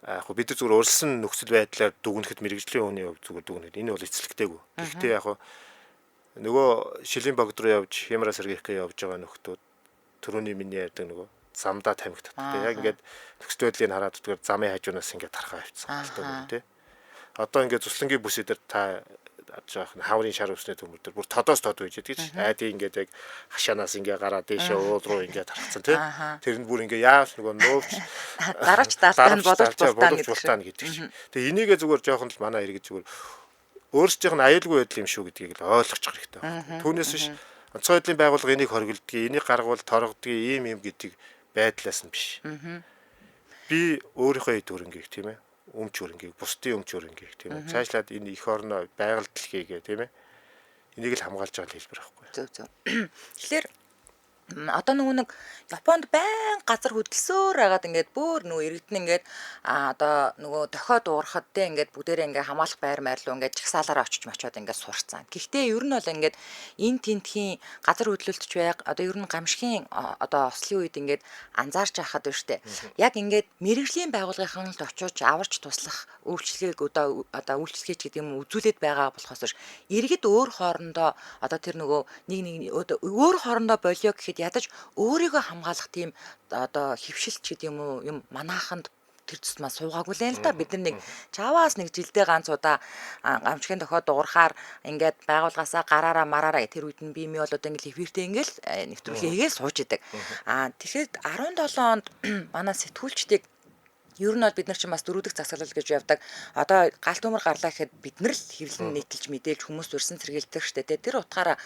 Яг бид нар зүгээр урьдчилан нөхцөл байдлаар дүгнэхэд мэрэгжлийн хүний хувьд зүгээр дүгнэхэд энэ бол эцэлэгтэйгүй. Гэхдээ яг нөгөө шилийн богд руу явж хямраа сэргийхгээ явж байгаа нөхдүүд түрүүний миний ярьдаг нөгөө замдаа тамхи татдаг. Яг ингээд нөхцөл байдлыг хараад зүгээр замын хажуунаас ингээд тархаа авчихсан галтаа тий. Одоо ингээд цуслангийн бүсээ дээр та жоохон хаврын шар үснэ төмөр дээр бүр тодоос тод үйж идэж айдын ингээд яг хашаанаас ингээд гараад дээшээ уул руу ингээд тархацсан тий. Тэр нь бүр ингээд яавч нөгөө нуугч дараач даалтаа боловч бултаана гэдэг чинь. Тэгээ энийгээ зүгээр жоохон л манай иргэд зүгээр өөрсдийнх нь аюулгүй байдал юм шүү гэдгийг л ойлгочих хэрэгтэй байна. Түүнээс биш онцгой байдлын байгууллага энийг хоригддаг, энийг гаргавал торгодог ийм гэдэг байдлаас нь биш. Би өөрийнхөө төрөнгийг тийм ээ өмч өрөнгийг, бусдын өмч өрөнгийг тийм ээ. Цаашлаад энэ эх орноо байгаль дэлхийгээ тийм ээ. Энийг л хамгаалж байгаа хэлбэр байхгүй. Зөв. Тэгэхээр одоо нэг Японд байн газар хөдөлсөөр хагаад ингээд бүр иргэдэн ингээд одоо нөгөө дохиод уурахад те ингээд бүгдээрээ ингээд хамгаалах байр руу ингээд чагсаалаараа очиж мочоод ингээд сурцсан. Гэхдээ ер нь бол ингээд энэ тентхийн газар хөдлөлтч байг одоо ер нь гамшигын одоо ослын үед ингээд анзаарч байхад байна штэ. Яг ингээд мэрэгжлийн байгууллагын л очиж аварч туслах үйлчлэгийг одоо үйлчлэгээч гэдэг юм үзүүлээд байгаа болохоос иргэд өөр хоорондоо одоо тэр нөгөө нэг өөр хоорондоо болио гэхэд ядаж өөрийгөө хамгаалах тийм одоо хөвшилт ч гэдэг юм уу юм манайханд тэр тусмаа суугаагүй л энэ л да бид нар нэг чаваас нэг жилдээ ганц удаа гамчгийн дохиод дуурахаар ингээд байгуулгаасаа гараараа мараараа тэр үед нь би ми бол одоо ингээд эфиртэй ингээд нэвтрүүлгээ хийгээл сууж идэг. Тэгэхээр 17 онд манай сэтгүүлчдийг ер нь бол бид нар чинь бас дөрөвдөг засаглал гэж явдаг. Одоо гал төмөр гарлаа гэхэд бид нар л хэвлэн нийтэлж мэдээлж хүмүүс урьсан сэргийлдэг штэ. Тэр утгаараа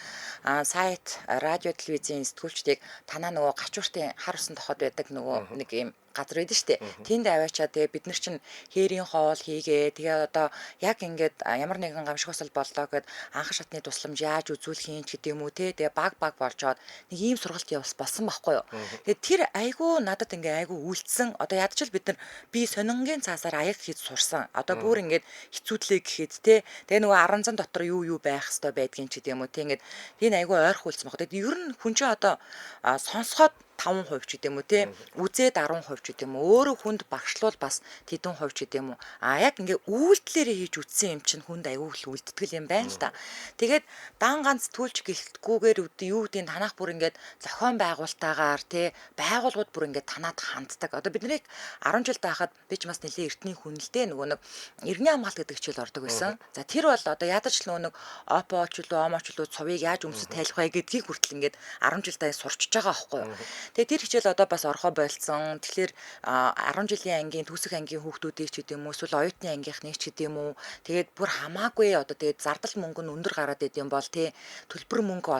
сайт, радио, телевизийн сэтгүүлчдийг танаа нөгөө гачууртын хар усан тоход байдаг нөгөө нэг юм газар байдаг штэ. Тэнд аваачаа тэгээ бид нар чинь хээрийн хоол хийгээ. Тэгээ одоо яг ингээд ямар нэгэн гамшиг усал боллоо гэд анх шатны тусламж яаж үзүүлэх юм ч гэдэг юм уу те. Тэгээ баг болжоод нэг ийм сургалт явуулсан болсон байхгүй юу. Тэгээ тэр айгүй надад ингээ айгүй үйлцсэн. Одоо ядчил бид нар би сонингийн цаасаар аяг хийж сурсан. Одоо бүр ингээд хэцүүдлээ гэхэд те. Тэгээ нөгөө 10 зам дотор юу байх хэвээр байдгийн ч гэдэг юм уу те. Ингээд энэ айгүй ойрхуулсан баг. Тэгээ ер нь хүн чинь одоо сонсоход 5% ч гэдэм үү те үзээд 10% ч гэдэм үү өөрөө хүнд багшлуул бас тэдэн хувь ч гэдэм үү яг ингээ үйлдэлээрээ хийж үтсэн юм чинь хүнд аюул үлдтгэл юм байна л та. Тэгээд дан ганц төлж гэлтгүүгээр юу гэдгийг танах бүр ингээд зохион байгуулалтаагаар те байгууллагууд бүр ингээд танаад ханддаг. Одоо бид нарыг 10 жил байхад би ч бас нэлээ эртний хүн л дээ нөгөө нэг иргэний хамгаалалт гэдэг хичээл ордог байсан. За тэр бол одоо ядаж л нөгөө нэг опо ч үлээ омоч үлээ цувыг яаж өмсөж тайлах вэ гэдгийг хүртэл ингээд 10 жил даа сурчиж байгаа байхгүй юу. Тэгээ тэр хичээл одоо бас орхоо болцсон. Тэгэхээр 10 жилийн ангийн төгсөх ангийн хүүхдүүдийг ч гэдэг юм уу эсвэл оюутны ангийнхныг ч гэдэг юм уу. Тэгээд бүр хамаагүй одоо тэгээд зардал мөнгө нь өндөр гараад идэм бол тий төлбөр мөнгө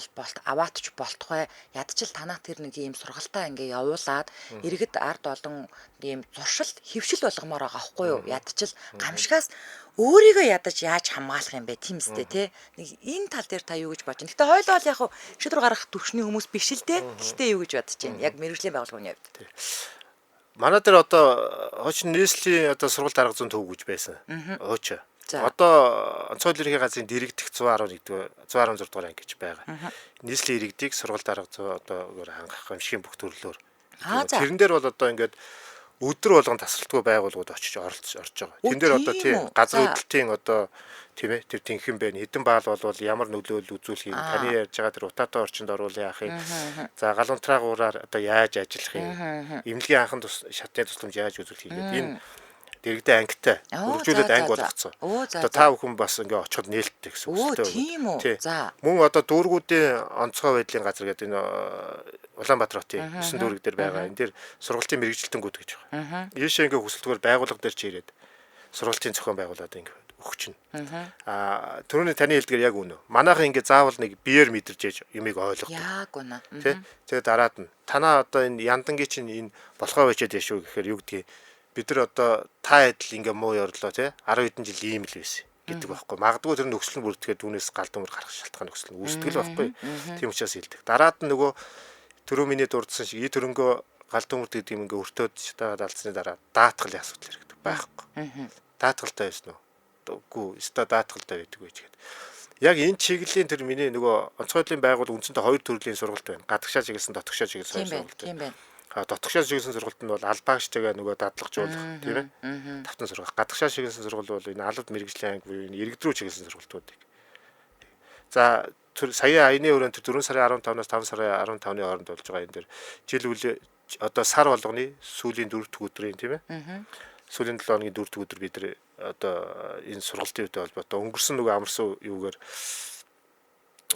аваатч болтугай ядчил танах тэр нэг ийм сургалтаа ингээ явуулаад иргэд ард олон ийм зуршил хөвшил болгомоор байгаа байхгүй юу? Ядчил гамшигаас өөрийгөө ядаж яаж хамгаалах юм бэ тийм үстэй тий нэг энэ тал дээр та юу гэж бодож байна. Гэтэ хойлоо яг шийдвэр гаргах төвшний хүмүүс биш л дээ. Гэхдээ юу гэж бодож байна? Яг мэрэгжлийн байгууллагын хувьд. Манай дээр одоо хуучин нийслэлийн одоо сургалт арга зүйн төв гэж байсан. Хууч. Одоо онцгой ерөнхий газрын дэрэгдэх 116 дугаар анги гэж байгаа. Нийслэлийн иргэдийг сургалт арга зүй одоо хангах гамшигын бүх төрлөөр. Тэрэн дээр бол одоо ингээд өдөр болгон тасралтгүй байгууллагууд очиж орж байгаа. Тэн дээр одоо тийм газар хөдлөлтийн одоо тийм ээ тэр тэнхэн байна. Хэдэн баал болвол ямар нөлөөлөл үзүүлэх юм. Таны ярьж байгаа тэр утаатай орчинд оруулах яах юм. За галуун траагаараар одоо яаж ажиллах юм. Эмнэлгийн анхан шатны тусламж яаж үзүүлэх юм. Энэ дэрэгдээ ангитай үргэлжлүүлээд анги болгоцсон. Одоо та бүхэн бас ингээ очиход нээлттэй гэсэн үг. Тийм үү. За. Мөн одоо дүүргүүдийн онцгой байдлын газар гэдэг энэ Улаанбаатар хотын 9 дүүрэг дээр байгаа. Энэ дээр сургалтын мэрэгжилтэнгүүд гэж байгаа. Ийшээ ингээ хүсэлтгээр байгууллага дээр ч ирээд сургалтын зохион байгуулаад ингээ өгч чинь. Түрүүний таны хэлдгээр яг үнэ. Манайхан ингээ заавал нэг биеэр мэдэрч яж юмыг ойлгох. Яг үнэ. Тэгээ дараад нь танаа одоо энэ яндангийн чинь энэ болохоо байчаад яшгүй гэхээр юу гэдгийг бид нар одоо та адил ингээ муу ёрлоо тий 10 хэдэн жил ийм л байсан гэдэг байхгүй. Магадгүй тэр нөхцөл нь бүрдгээд түүнээс галдмөр гарах шалтгаан нөхцөл нь үүсдэг л байхгүй. Тийм учраас хэлдэг. Дараад нь нөгөө түрүү миний дурдсан шиг ий төрөнгөө галдмөрд гэдэг юм ингээ өртөөд шатаад алдсны дараа даатгалын асуудал хэрэгтэй байхгүй. Даатгалтай байсан уу? Үгүй, өстой даатгалтай байдаг гэж гээд. Яг энэ чиглэлийн тэр миний нөгөө онцгойлын байгуул үндсэндээ хоёр төрлийн сургалт байна. Гадагшаа чиглэсэн, дотгошоо чиглэсэн сургалт. Тийм байна. Дотгошоо чиглэсэн сургалтанд бол албаагчтайгаа нөгөө дадлагжуулах тийм ээ. Тавтан сургалт. Гадагшаа чиглэсэн сургалт бол энэ албад мэрэгжлийн анги буюу энэ иргэд рүү чиглэсэн сургалтуудыг. За сая аяны өрөөнд 4 сарын 15-наас 5 сарын 15-ны хооронд болж байгаа энэ дэр жил үл одоо сар болгоны сүүлийн 4 дахь өдрийн тийм ээ. Сүүлийн 7 хоногийн 4 дахь өдөр бид нар одоо энэ сургалтын үетэй холбоотой өнгөрсөн нөгөө амарсан юугаар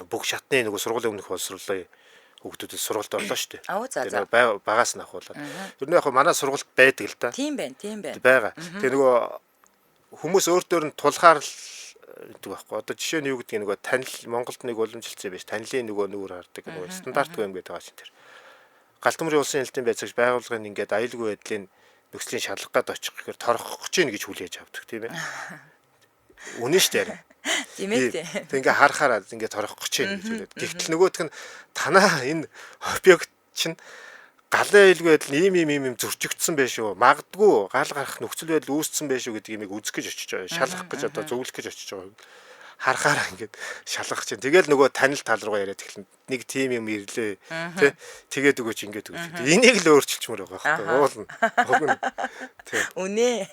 бүх шатны нөгөө сургуулийн өмнөх боловсруулалтын хүүхдүүдэд сургалт орлоо шүү дээ. Тэр багаас нь ахуулаад. Тэр нь яг манай сургалт байдаг л да. Тийм байна, тийм байна. Бага. Тэгээ нөгөө хүмүүс өөртөө нь тулгаар л гэдэг байхгүй. Одоо жишээ нь юу гэдгийг нөгөө танил Монголд нэг уламжилсан байж танилын нөгөө нүүр хардаг нөгөө стандартгүй юм гэдэг байгаа чинь тэр. Галтмөрийн улсын хэлтийн байцаагч байгууллагын ингээд аюулгүй байдлын нөхцөлийн шалгахад очих гэхээр торгох гэж ийн гэж хүлээж авдаг тийм ээ. Үнэн шүү дээ. Тийм ээ. Тэг ингээ харахаараа ингээ торгох гэж ийн гэж үлээд. Гэвтэл нөгөөх нь танаа энэ объект чинь галын аюулгүй байдал ийм зөрчигдсөн байх шүү. Магадгүй гал гарах нөхцөл байдал үүссэн байх шүү гэдгийг юмыг үзэх гэж очиж байгаа. Шалгах гэж одоо зөвлөх гэж очиж байгаа. Харахаараа ингээд шалгах чинь. Тэгэл нөгөө танил тал руугаа яриад эхэлнэ. Нэг тим юм ирлээ. Тэ тэгээд өгөөч ингээд өгөөч. Энийг л өөрчилчмөр байгаа байхгүй. Уулна. Тэ. Үнэ.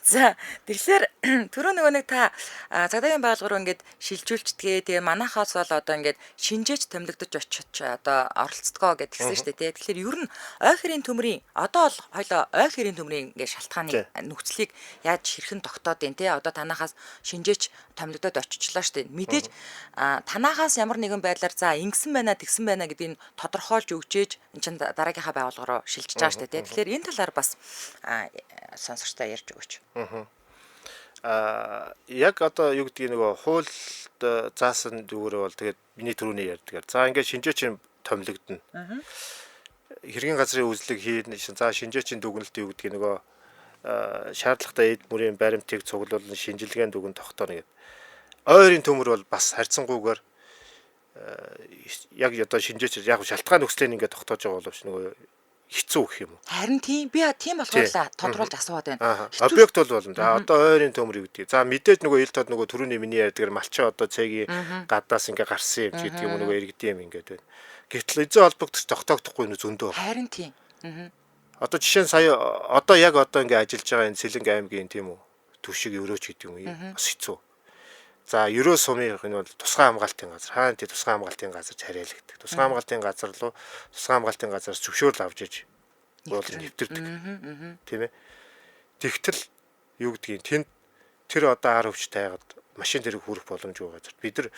За тэгэхээр түрүү нөгөө нэг та цагдаагийн байгууллага руу ингээд шилжүүлчдгээ тэгээ манайхаас бол одоо ингээд шинжээч томилогдож очиж одоо оролцдгоо гэдгийгсэн шүү дээ. Тэгэхээр ер нь ой хэрийн төмрийн одоо бол хоёлоо ой хэрийн төмрийн ингээд шалтгааны нөхцөлийг яаж хэрхэн тогтоод байна те. Одоо танахаас шинжээч томилогдоод очичлаа шүү дээ. Мэдээж танахаас ямар нэгэн байдлаар за ингэсэн байна тэгсэн байна гэдгийг тодорхойлж өгчээж эн чин дараагийнхаа байгууллага руу шилжиж байгаа шүү дээ. Тэгэхээр энэ талаар бас сонсогчтой ярьж өгөөч. Яг одоо юу гэдгийг нөгөө хуульд заасан зүгээрээ бол тэгээд миний түрүүний ярьдгаар. За ингээд шинжээчийн томилогдно. Хэргийн газрын үзлэг хийн. За шинжээчийн дүгнэлт юу гэдгийг нөгөө шаардлагатай эд мөрийн баримтыг цуглуулсан шинжилгээнд дүгэн тогтооно гэдэг. Ойрын төмөр бол бас харьцангуйгаар яг одоо шинжээч яг шалтгаан нөхцөлийг ингээд тогтоож байгаа боловч нөгөө хэцүү гэх юм уу. Харин тийм би тийм болохоор тодруулж асууад байна. Объект бол болно. За одоо ойрын төмөр юу гэдэг. За мэдээж нөгөө ил тод нөгөө түрүүний миний ярьдгаар малчаа одоо цэгийн гадаас ингээд гарсан юм гэдэг юм нөгөө иргэдэм ингээд байна. Гэтэл эзэн холбогдож тогтоогдохгүй нь зөндөө. Харин тийм. Одоо жишээ нь сая одоо яг одоо ингээд ажиллаж байгаа энэ Сэлэнг аймгийн тийм үү төвшиг өрөөч гэдэг юм бас хэцүү. За ерөө сумын энэ бол тусгай хамгаалтын газар. Хаана тий тусгай хамгаалтын газар царайлагддаг. Тусгай хамгаалтын газар руу тусгай хамгаалтын газараас зөвшөөрөл авч иж уулж нэвтэрдэг. Тийм ээ. Тэгтэл юу гэдгийг тэнд тэр одоо ар хөвч тайгаад машин зэрэг хүрэх боломжгүй газар. Бид нар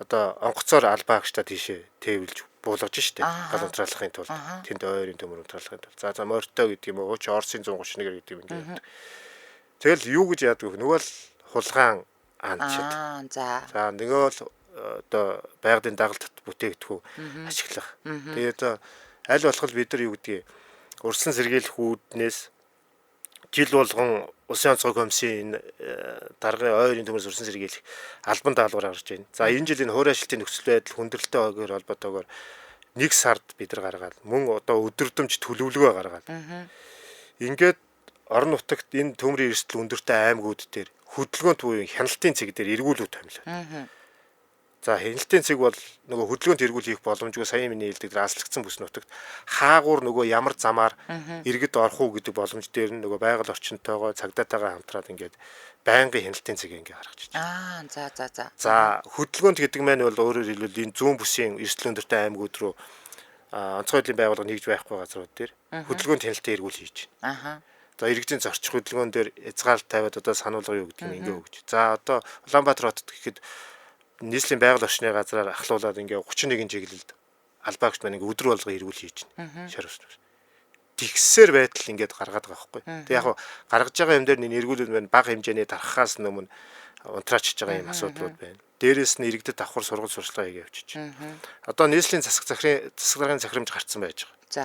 одоо онгоцоор албаагчдаа тийшээ тээвэлж буулгаж штэ. Ааха. Гал унтраалахын тулд Ааха. тэнд ойрын төмөр унтраалахын тулд. За морьтой гэдэг юм уу? Ууч Орсын 131 гэдэг юм ингээд. Тэгэл юу гэж яадаг вэ? Нөгөө л хулгаан аанчид. За. За нөгөө л одоо байгалийн дагалт бүтээгдэхүүн ашиглах. Тэгээд аль болох бид нар юу гэдгийг урьдчилан сэргийлэх үүднээс жил болгон Улсын онцгой комиссийн даргын ойрын төмөрс урьдчилан сэргийлэх албан даалгавар гаргаж байна. За энэ жилийн хуур ажилтны нөхцөл байдал хүндрэлтэй ойгоор холбоотойгоор 1 сард бид нар гаргаад мөн одоо өдөрдөмж төлөвлөгөө гаргаад. Ингээд орон нутагт энэ төмрийн эрсдэл өндөртэй аймагуд дээр хөдөлгөөнт буюу хяналтын цэг дээр эргүүлүүд томилоо. За хяналтын цэг бол нөгөө хөдөлгөөнт эргүүл хийх боломжгүй саяын миний хэлдэг дааслагдсан бүс нутагт хаагуур нөгөө ямар замаар иргэд орох уу гэдэг боломж дээр нь нөгөө байгаль орчинтойгоо цагдаатайгаа хамтраад ингээд байнгын хяналтын цэг ингээд гаргаж байна. За. За хөдөлгөөнт гэдэг маань бол өөрөөр хэлбэл энэ зүүн бүсийн эрсдэл өндөртэй аймагуд руу онцгой байдлын байгууллага нэгж байхгүй газрууд дээр хөдөлгөөнт хяналтын эргүүл хийж байна. За иргэдийн зорчих хөдөлгөөн дээр хязгаарлалт тавиад одоо сануулга юу гэдэг нь ингээд өгч. За одоо Улаанбаатар хотод гэхэд нийслэлийн байгаль орчны газраар ахлуулаад ингээ 31 чиглэлд албаагч маань ингээ өдөр болго эргүүл хийж байна. Шар ус. Тэгсээр байтал ингээд гаргаад байгаа байхгүй. Тэг яг гаргаж байгаа юм дээр энэ эргүүлүүд маань бага хэмжээний тархахаас өмнө унтраачж байгаа юм асуудлууд байна. Дээрээс нь иргэдэд давхар сургууль сурчлагаа хийгээ явчих. Одоо нийслэлийн засаг даргын захирамж гарцсан байж байгаа. За.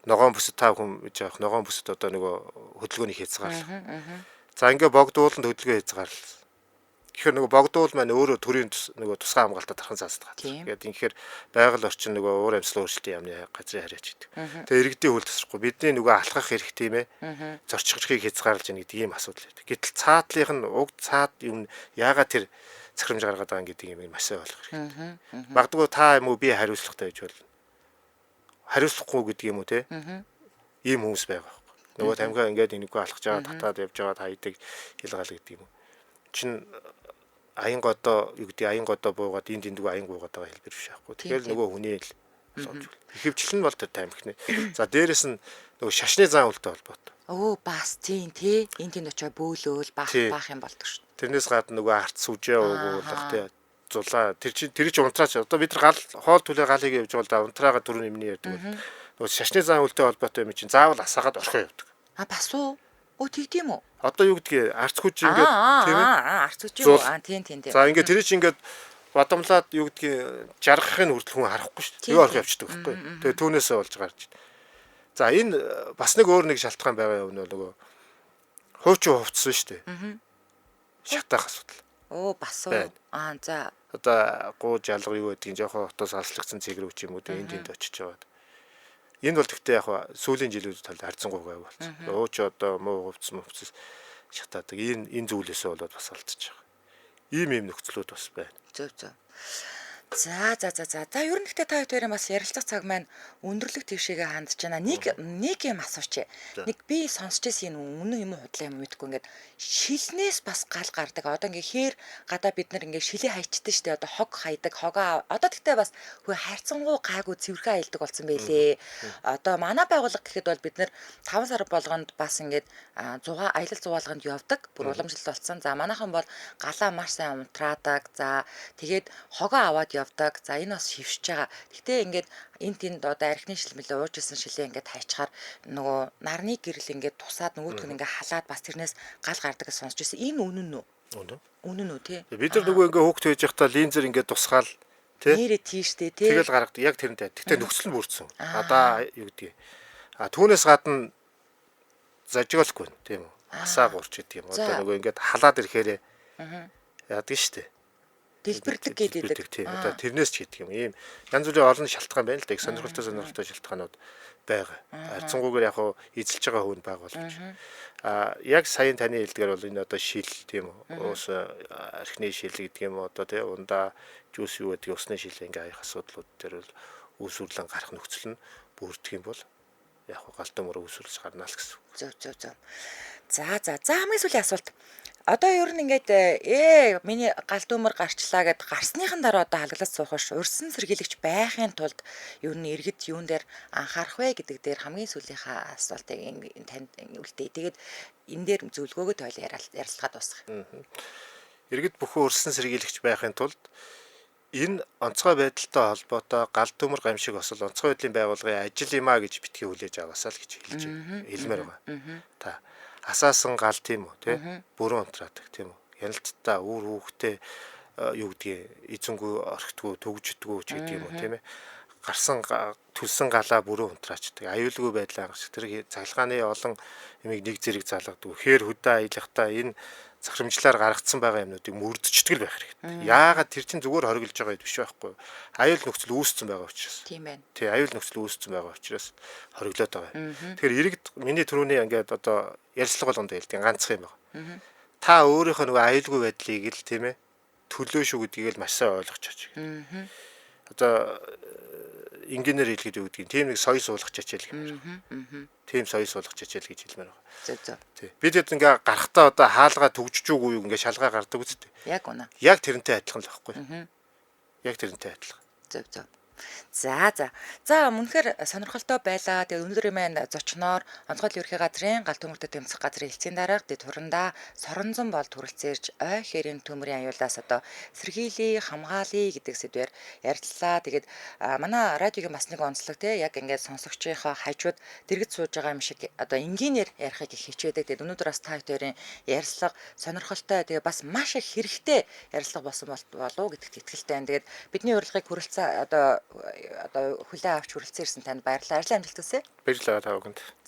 Ногоон бүсэд 5 хүн гэж явах ногоон бүсэд одоо нөгөө хөдөлгөөний хязгаарлал. За ингээ богдууланд хөдөлгөөн хязгаарлал. Тэгэхээр нөгөө богдуул маань өөрөө төрийн нөгөө тусгай хамгаалтад тархан заасдаг. Тэгээд инхээр байгаль орчин нөгөө уур амьсгалын өөрчлөлтийн яамны газрын харьяач гэдэг. Тэгээд иргэдийн хөл тасрахгүй бидний нөгөө алхах хэрэгтэй юм ээ. Зорчигчгийг хязгаарлаж яах гэдэг ийм асуудал байдаг. Гэтэл цаатлынх нь уг цаад юм яагаад тэр захирамж гаргаад байгаа гэдэг юм маш сайн ойлгох хэрэгтэй. Багдгүй та юм уу би хариуцлагатай гэж болно. Хариуцлахгүй гэдэг юм уу те? Ийм хүмүүс байгаа. Нөгөө тамхиа ингээд энийгөө алхаж байгаа татаад явж байгаа хайдаг хилгаал гэдэг юм уу. Чин аян годоо юу гэдэг аян годоо буугаад энд эндгүй аян гуугаад байгаа хэлбэр биш аахгүй. Тэгэхээр нөгөө хүний л ихэвчлэн бол тэр тамхины. За дээрэс нь нөгөө шашны зан үйлтэй холбоотой. Бас тийм тий. Энд тэнд очоо бөөлөөл баах юм болдог шүү. Тэрнээс гадна нөгөө арт сүжээ уугуулах тий зулаа тэр чинь унтраач одоо бид нар гал хоол түлээ гал хийгээ явж байгаа л да унтраага түрүүн юмний ярьдаг. Нөгөө шашны зан үйлтэй холбоотой юм чинь заавал асаагаад орхио явдаг. Бас уу? Тэгдэм үү? Одоо юу гэдгийг арц хүч ингээд тийм ээ. Арц хүч юу? Тийм. За ингээд тэр чинь ингээд бадамлаад юу гэдгийг жаргахын хүртэл хүн харахгүй шүү дээ. Юу орох явчихдаг байхгүй. Тэгээ түүнээсээ болж гарч. За энэ бас нэг өөр нэг шалтгаан байгаа юм нөгөө хуучин хувцсан шүү дээ. Шатаах асуудал. Бас уу. За. Одоо гууж алга юу гэдгийг жоохон хотоос алслагдсан цэгрүүч юм уу энд тэнд очиж яваад. Энэ бол гэхдээ яг сүүлийн жилүүд тал харьцангуйгаа болсон. Ууч одоо муу хувцас шатаадаг. Энэ зүйлээсээ болоод бас алдчих. Ийм нөхцлүүд бас байна. Зөв. За ер нь ихтэй та хоёрын бас ярилцах цаг маань өндөрлөг твшээгээ хандж байна. Нэг юм асууч. Нэг би сонсч байсан энэ үнэн юм уу худлаа юм мэдгүй ингээд шилнээс бас гал гардаг. Одоо ингээ хээр гадаа бид нар ингээ шилээ хайчдаг штэ. Одоо хог хайдаг. Хогоо одоо тэгтээ бас хөө хайрцангуй гайгүй цэвэрхэн аялдаг болсон байлээ. Одоо манай байгууллага гэхэд бол бид нар 5 сар болгонд бас ингээд аялал зугаалганд явдаг. Бүр уламжлалт болсон. За манайхан бол галаа маш сайн унтраадаг. За тэгээд хогоо аваад явдаг. За энэ бас хөвшиж байгаа. Гэтэ ингээд энэ тэнд одоо архины шилмэлээ уужсэн шилээ ингээд хайчаар нөгөө нарны гэрэл ингээд тусаад нөгөөдг нь ингээд халаад бас тэрнээс гал гардаг гэж сонсч байсан. Энэ үнэн үү? Үнэн үү тий? Бид нар нөгөө ингээд хөөхт байж байхдаа линзер ингээд тусгаал тий? Нэрээ тийштэй тий? Тэгэл гаргадаг. Яг тэрнтэй. Гэтэ нөхцөл нь бүрдсэн. Одоо юу гэдгийг. Түүнээс гадна зажиглахгүй тийм үү? Асаа гурч гэдэг юм. Одоо нөгөө ингээд халаад ирэхээрээ яадаг штэ. Дэлбэрлэг гэдэг. Тийм. Одоо тэрнээс ч хийдэг юм. Ийм янз бүрийн олон шалтгаан байна л да. Их сонирхолтой шалтгаанууд байгаа. Харьцангуйгээр яг эзэлж байгаа хүн байгаа боловч. Яг саяын таны хэлдгээр бол энэ одоо шил тийм үү? Уус архины шил гэдэг юм одоо тий ундаа жүүс юу гэдэг усны шил ингээ аях асуудлууд дээр бол үүсвэрлэн гарах нөхцөл нь бүрдэх юм бол яг галтан мөр үүсвэрлэж гарна л гэсэн. Зөв. За хамгийн сүүлийн асуулт. Одоо ер нь ингээд миний галт өмөр гарчлаа гэд гарсныхан дараа одоо халгалаад суух ш урьдсан сэргийлэгч байхын тулд ер нь иргэд юун дээр анхаарах вэ гэдэг дээр хамгийн сүүлийнхаа асуултыг танд үлдээ. Тэгээд энэ дээр зөвлөгөөгөө тойл ярилцлагаа дуусгах. Иргэд бүхэн урьдсан сэргийлэгч байхын тулд энэ онцгой байдалтай холбоотой гал төмөр гамшиг осол онцгой байдлын байгууллагын ажил юмаа гэж битгий хүлээж аваасаа л гэж хэлмээр байгаа. Та асаасан гал тийм үү те бүрэн унтраадаг тийм үү. Ярилцтаа үр хүүхдээ юу гэдгийг эзэнгүй орхитгүй төгждгүү ч гэдэг юм уу тийм ээ. Гарсан төлсөн галаа бүрэн унтраачдаг. Аюулгүй байдлаа гарч тэр цахилгааны олон юмыг нэг зэрэг залгадаг. Хээр хөдөө аялахдаа энэ захирамжлаар гаргацсан байгаа юмнуудыг мөрдөждөг л байх хэрэгтэй. Яагаад тэр чинь зүгээр хориглож байгаа биш байхгүй юу? Аюул нөхцөл үүссэн байгаа учраас. Тийм байна. Тий, аюул нөхцөл үүссэн байгаа учраас хориглоод байгаа. Тэгэхээр иргэд миний түрүүний ингээд одоо ярьцлага болгонд хэлдэг ганцхан юм байна. Та өөрийнхөө нөгөө аюулгүй байдлыг л тийм ээ төлөө шүү гэдгийг л маш сайн ойлгож чаж. Одоо инженеэр хэлгээд юу гэдгийг тийм нэг соёл суулгах чачаал гэмээр. Тийм соёл суулгах чачаал гэж хэлмээр байгаа. Зөв. Тий. Бид хэд ингээ гарахтаа одоо хаалгаа төгжиж үгүй юу ингээ шалгаа гардаг үстэй. Яг үнэ. Яг тэрнтэй адилхан л байхгүй. Яг тэрнтэй адилхан. Зөв. За мөнхөр сонирхолтой байлаа. Тэгээд өнөөдрийн маань зочноор онцгой ерхий газрын гал төмөрдөд тэмцэх газрын хэлтсийн дарга дэд хурандаа Соронзон бол төрөлцөөрж ой хэрийн төмрийн аюулаас одоо сэргийлээ, хамгаалъя гэдэг сэдвээр ярилцлаа. Тэгээд манай радиогийн бас нэг онцлог те яг ингээд сонсогчийнхоо хажууд дэргэд сууж байгаа юм шиг одоо энгийнээр ярихыг их хичээдэг. Тэгээд өнөөдөр бас та хоёрын ярилцлага сонирхолтой. Тэгээд бас маш их хэрэгтэй ярилцлага болсон болов уу гэдэгт итгэлтэй байна. Тэгээд бидний урилгыг хүрэлцэн одоо хүлээн авч хүрэлцэн ирсэн танд баярлалаа. Ажлын амжилт хүсье. Баярлалаа та бүхэнд.